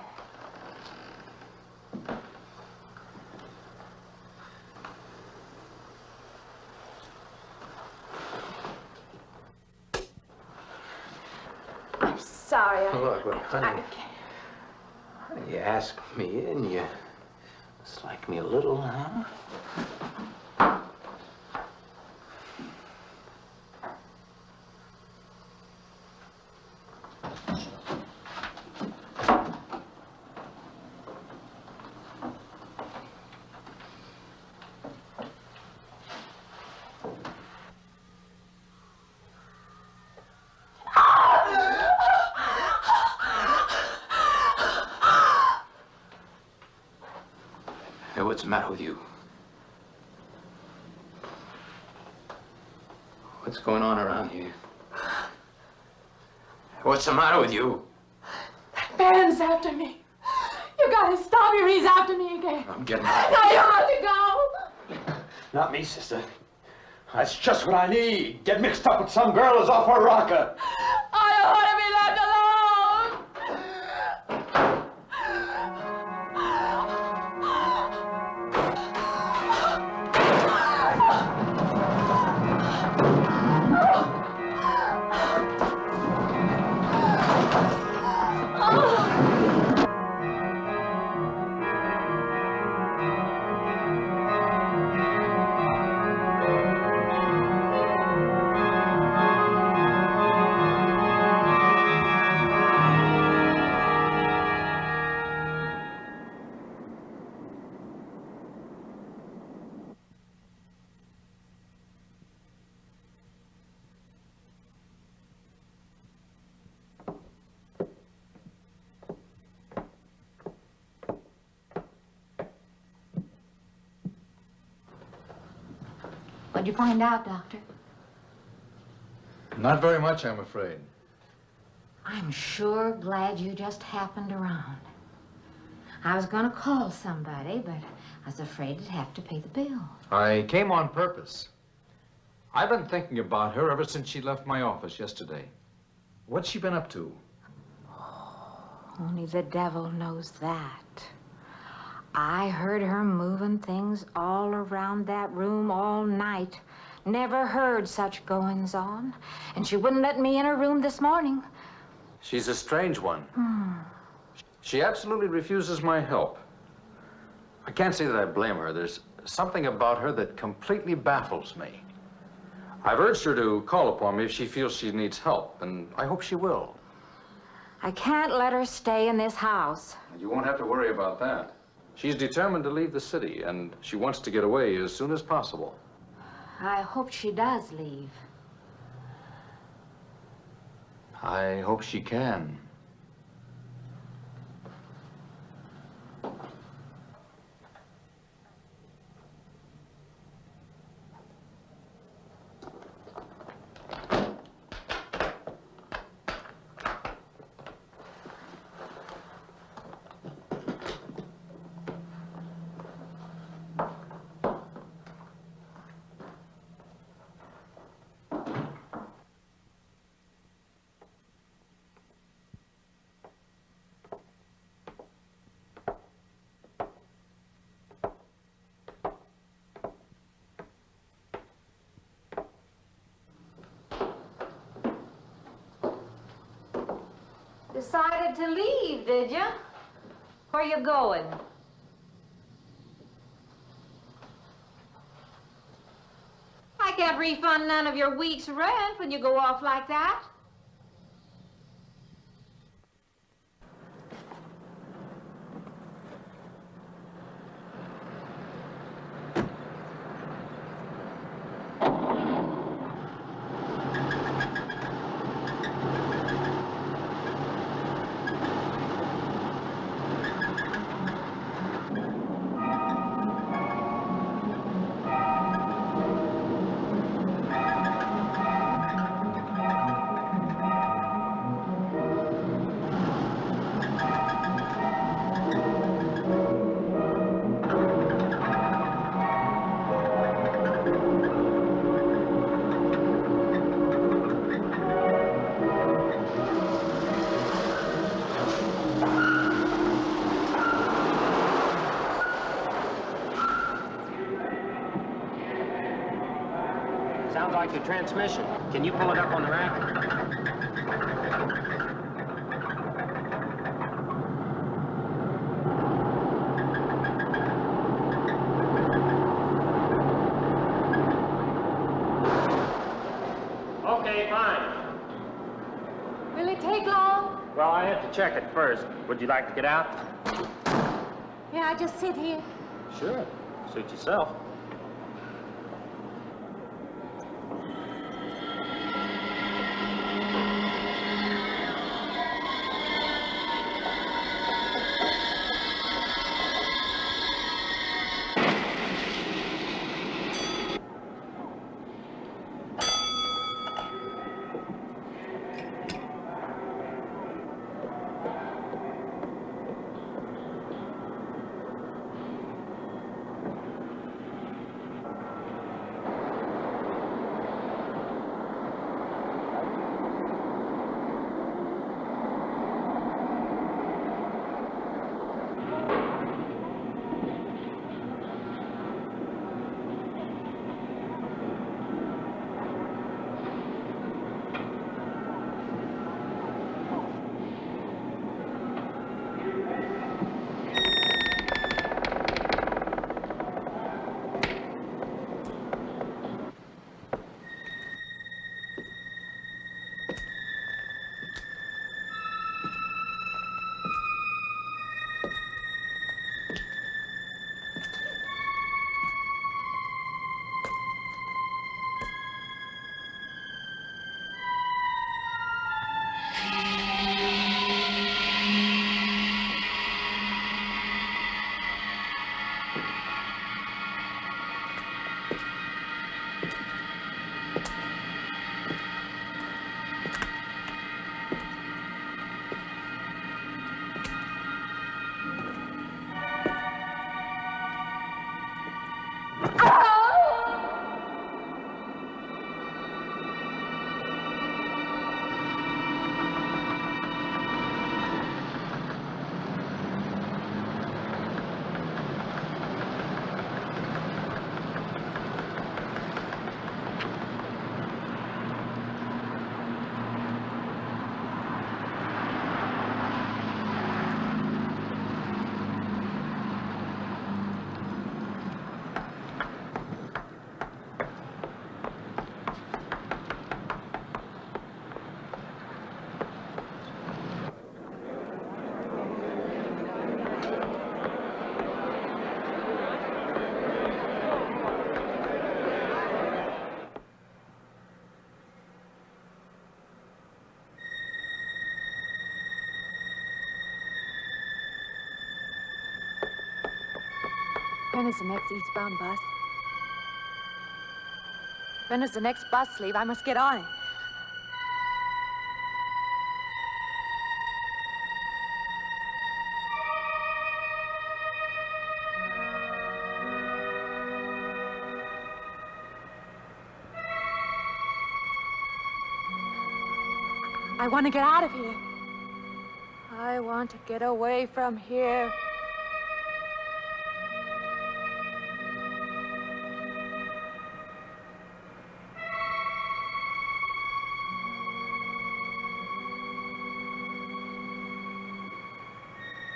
Speaker 7: I'm sorry.
Speaker 10: Look, honey. You asked me in, you dislike me a little, huh? Hey, what's the matter with you? What's going on around here? What's the matter with you?
Speaker 7: That man's after me. You gotta stop him. He's after me again.
Speaker 10: I'm getting out.
Speaker 7: Now you have to go.
Speaker 12: Not me, sister. That's just what I need. Get mixed up with some girl who's off her rocker.
Speaker 7: I don't want to be left alone.
Speaker 2: What'd you find out, Doctor?
Speaker 3: Not very much, I'm afraid.
Speaker 2: I'm sure glad you just happened around. I was going to call somebody, but I was afraid I'd have to pay the bill.
Speaker 12: I came on purpose. I've been thinking about her ever since she left my office yesterday. What's she been up to?
Speaker 2: Only the devil knows that. I heard her moving things all around that room all night. Never heard such goings on. And she wouldn't let me in her room this morning.
Speaker 12: She's a strange one. She absolutely refuses my help. I can't say that I blame her. There's something about her that completely baffles me. I've urged her to call upon me if she feels she needs help, and I hope she will.
Speaker 2: I can't let her stay in this house.
Speaker 12: You won't have to worry about that. She's determined to leave the city, and she wants to get away as soon as possible.
Speaker 2: I hope she does leave.
Speaker 12: I hope she can.
Speaker 2: Decided to leave, did you? Where you going? I can't refund none of your week's rent when you go off like that.
Speaker 5: Sounds like the transmission. Can you pull it up on the rack? Okay, fine.
Speaker 2: Will it take long?
Speaker 5: Well, I have to check it first. Would you like to get out?
Speaker 2: Yeah, I just sit here.
Speaker 5: Sure. Suit yourself.
Speaker 7: When is the next eastbound bus? When does the next bus leave? I must get on it. I want to get out of here. I want to get away from here.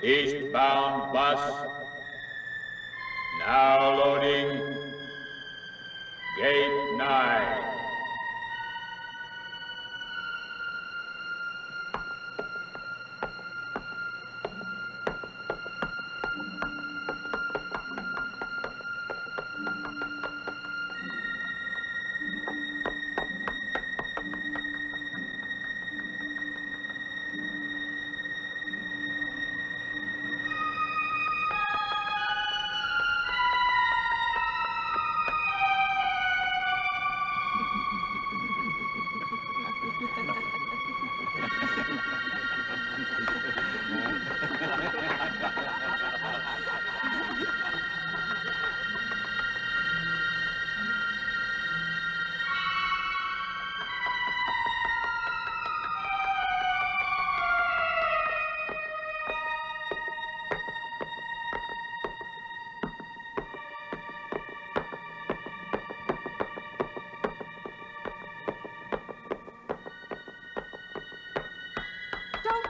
Speaker 14: Eastbound bus. Now loading. Gate 9.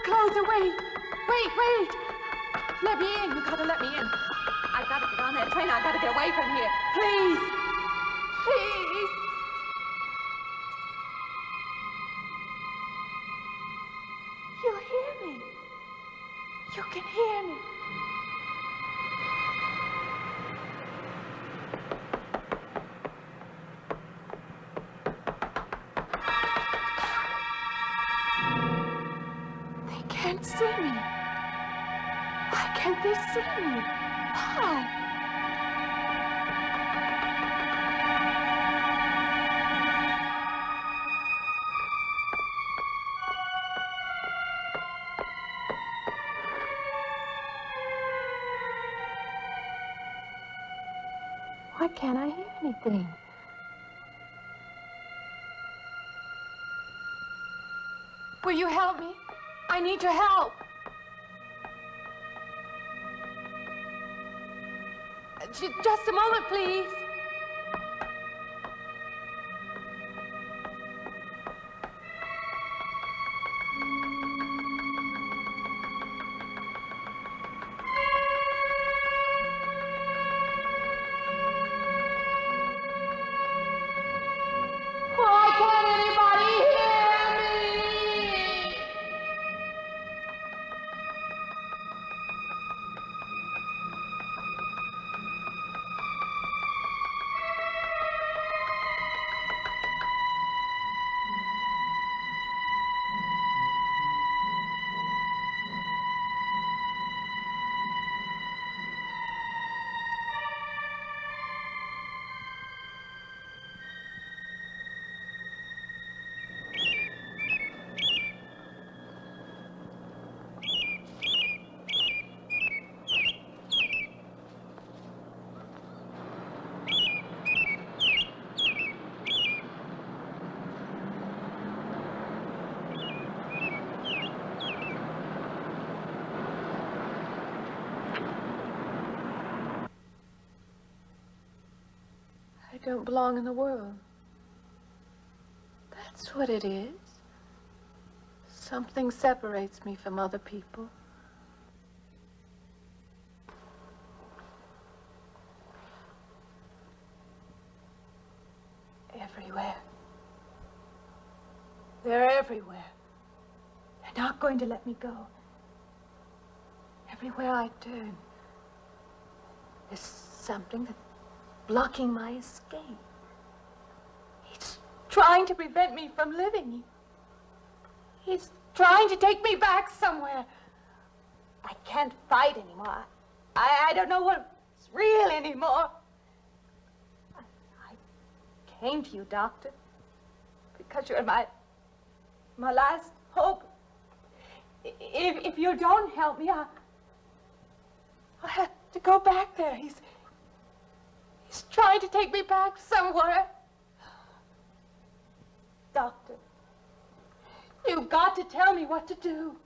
Speaker 11: Close it, wait. Wait. Let me in. You gotta let me in. I gotta get on that train. I gotta get away from here. Please. Please. You hear me. You can hear me. Can't see me. Why can't they see me? Why? Why can't I hear anything? Will you help me? I need your help. Just a moment, please. Why can't anybody hear me? I don't belong in the world. That's what it is. Something separates me from other people. Everywhere. They're everywhere. They're not going to let me go. Everywhere I turn, there's something that's blocking my escape. He's trying to prevent me from living. He's trying to take me back somewhere. I can't fight anymore. I don't know what's real anymore. I came to you, Doctor, because you're my last hope. If you don't help me, I'll have to go back there. He's trying to take me back somewhere. Doctor, you've got to tell me what to do.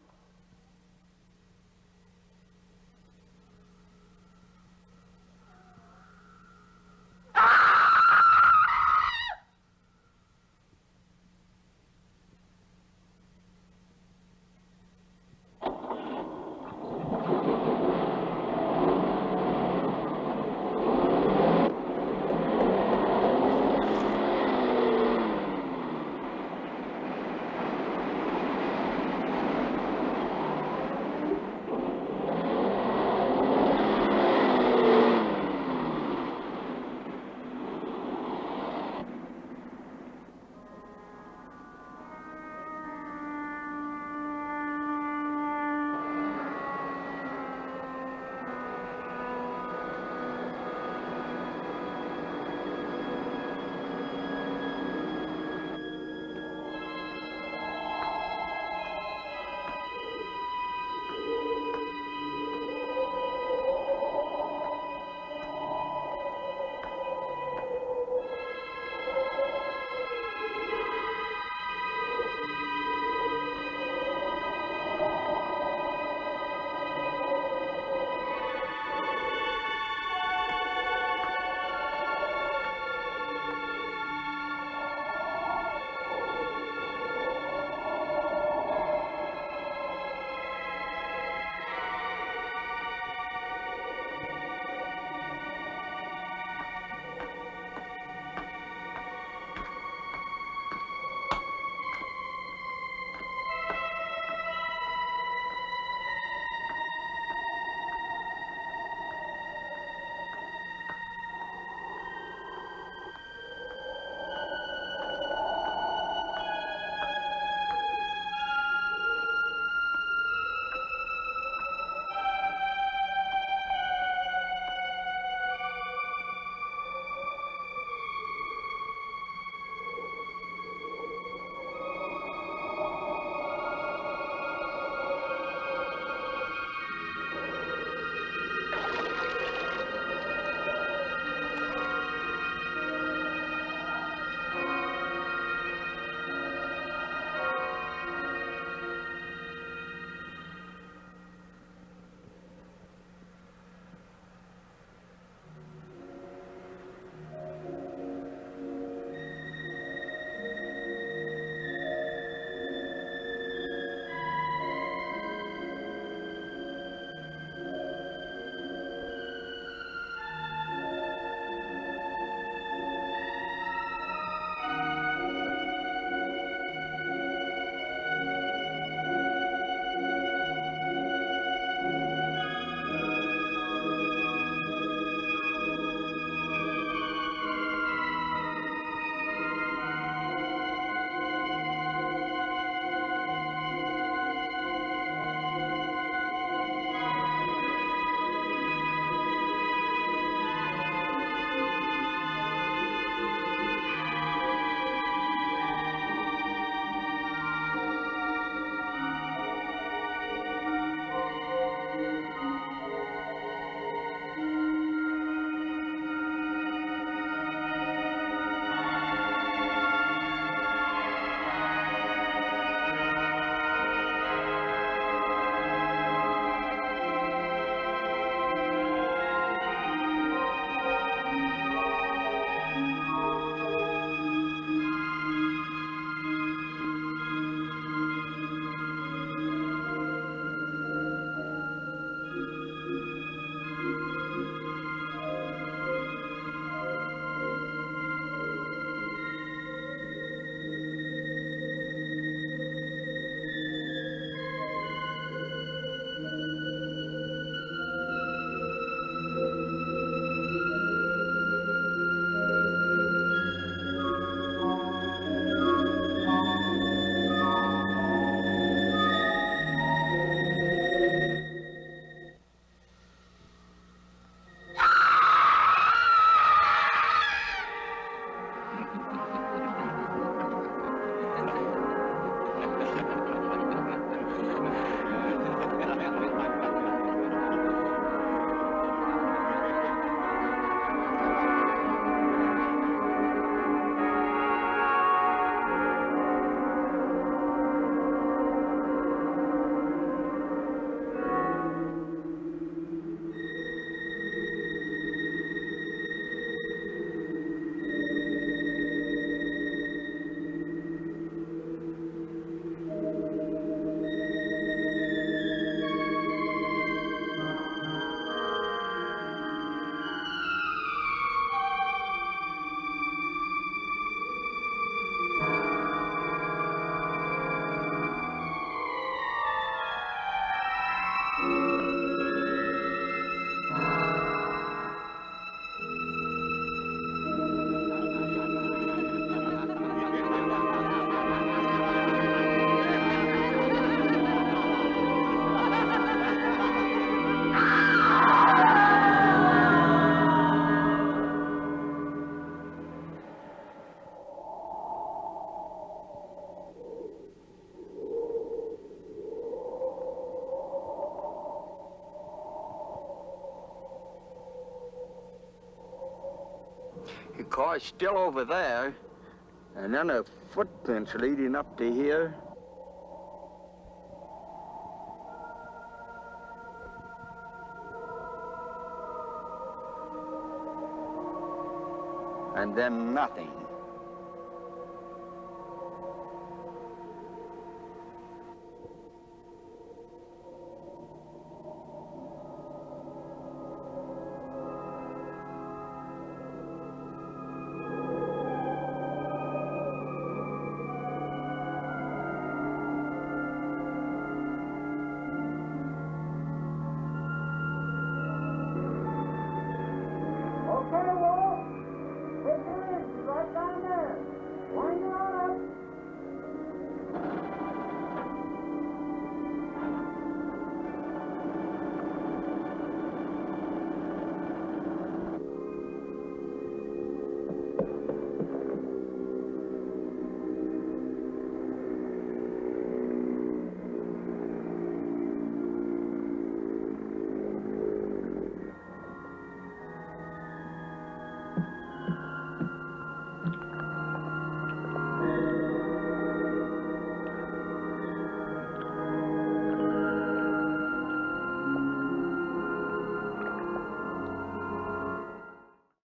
Speaker 15: car's still over there. And then a footprints leading up to here. And then nothing.